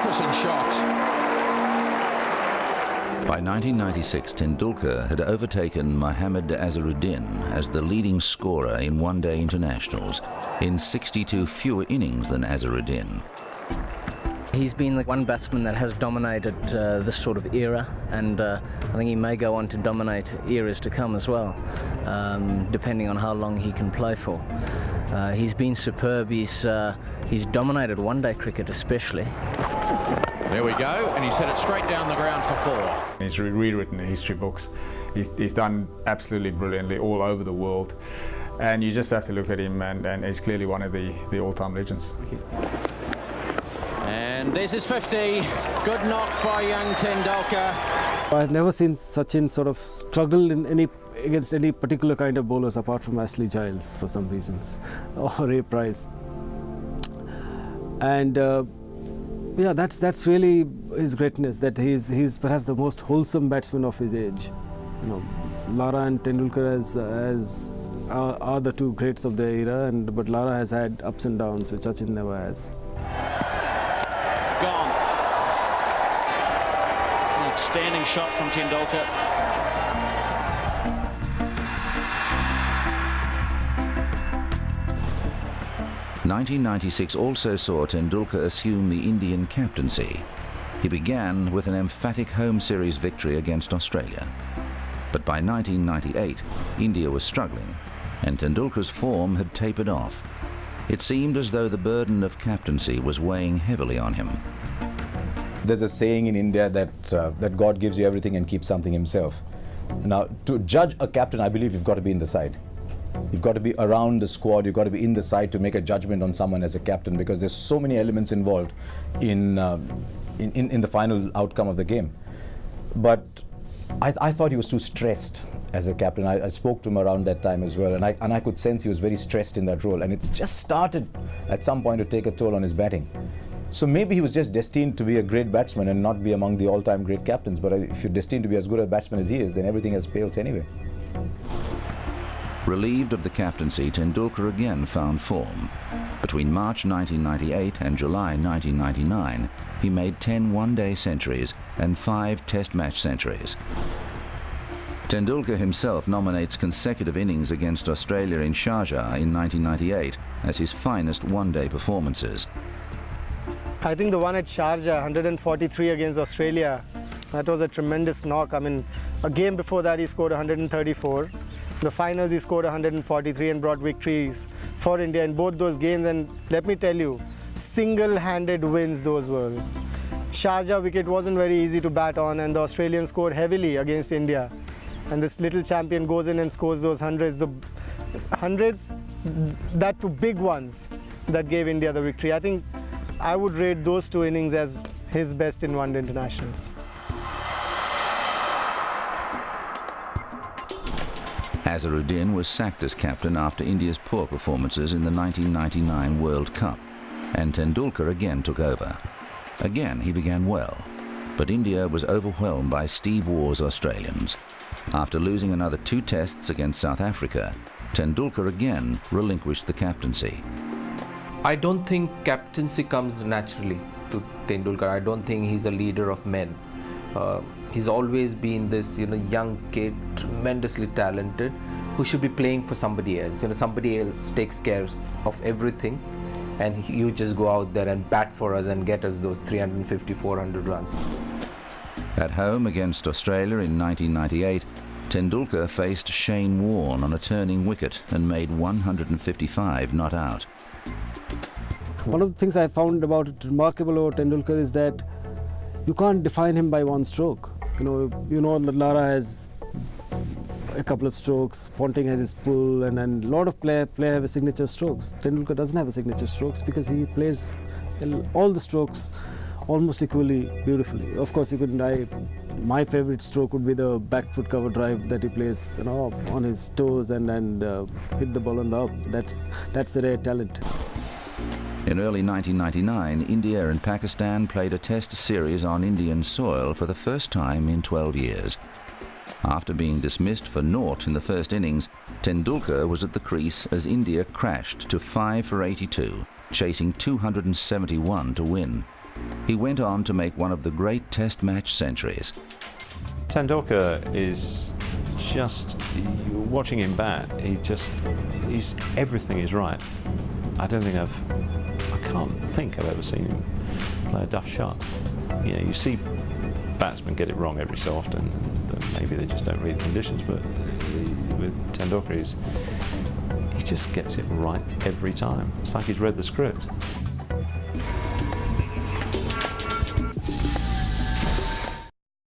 magnificent shot. By 1996, Tendulkar had overtaken Mohammad Azharuddin as the leading scorer in one-day internationals, in 62 fewer innings than Azharuddin. He's been the one batsman that has dominated this sort of era, and I think he may go on to dominate eras to come as well, depending on how long he can play for. He's been superb. He's dominated one-day cricket especially. There we go, and he set it straight down the ground for 4. He's rewritten the history books. He's done absolutely brilliantly all over the world, and you just have to look at him, and he's clearly one of the all-time legends. And there's his 50. Good knock by young Tendulkar. I've never seen Sachin sort of struggle against any particular kind of bowlers apart from Ashley Giles for some reasons, or Ray Price. And yeah, that's really his greatness, that he's perhaps the most wholesome batsman of his age. You know, Lara and Tendulkar are the two greats of their era, but Lara has had ups and downs, which Sachin never has. Gone. Outstanding shot from Tendulkar. '96 also saw Tendulkar assume the Indian captaincy. He began with an emphatic home series victory against Australia. But by 1998, India was struggling, and Tendulkar's form had tapered off. It seemed as though the burden of captaincy was weighing heavily on him. There's a saying in India that God gives you everything and keeps something himself. Now, to judge a captain, I believe you've got to be in the side. You've got to be around the squad, you've got to be in the side to make a judgment on someone as a captain, because there's so many elements involved in the final outcome of the game. But I thought he was too stressed as a captain. I spoke to him around that time as well, and I could sense he was very stressed in that role, and it's just started at some point to take a toll on his batting. So maybe he was just destined to be a great batsman and not be among the all-time great captains, but if you're destined to be as good a batsman as he is, then everything else pales anyway. Relieved of the captaincy, Tendulkar again found form. Between March 1998 and July 1999, he made 10 one-day centuries and 5 test match centuries. Tendulkar himself nominates consecutive innings against Australia in Sharjah in 1998 as his finest one-day performances. I think the one at Sharjah, 143 against Australia, that was a tremendous knock. I mean, a game before that he scored 134. The finals he scored 143 and brought victories for India in both those games, and let me tell you, single-handed wins those were. Sharjah wicket wasn't very easy to bat on, and the Australians scored heavily against India. And this little champion goes in and scores those hundreds, that two big ones that gave India the victory. I think I would rate those 2 innings as his best in one-day internationals. Azharuddin was sacked as captain after India's poor performances in the 1999 World Cup, and Tendulkar again took over. Again he began well, but India was overwhelmed by Steve Waugh's Australians. After losing another 2 tests against South Africa, Tendulkar again relinquished the captaincy. I don't think captaincy comes naturally to Tendulkar. I don't think he's a leader of men. He's always been this, young kid, tremendously talented, who should be playing for somebody else. Somebody else takes care of everything, and you just go out there and bat for us and get us those 350, 400 runs. At home against Australia in 1998, Tendulkar faced Shane Warne on a turning wicket and made 155 not out. One of the things I found remarkable about Tendulkar is that you can't define him by one stroke. You know that Lara has a couple of strokes, Ponting has his pull, and then a lot of players have a signature strokes. Tendulkar doesn't have a signature strokes because he plays all the strokes almost equally beautifully. Of course, my favorite stroke would be the back foot cover drive that he plays, on his toes and hit the ball on the up. That's a rare talent. In early 1999, India and Pakistan played a test series on Indian soil for the first time in 12 years. After being dismissed for naught in the first innings, Tendulkar was at the crease as India crashed to 5 for 82, chasing 271 to win. He went on to make one of the great test match centuries. Tendulkar is just, watching him bat, everything is right. I can't think I've ever seen him play a duff shot. You know, you see batsmen get it wrong every so often, and maybe they just don't read the conditions, but with Tendulkar, he just gets it right every time. It's like he's read the script.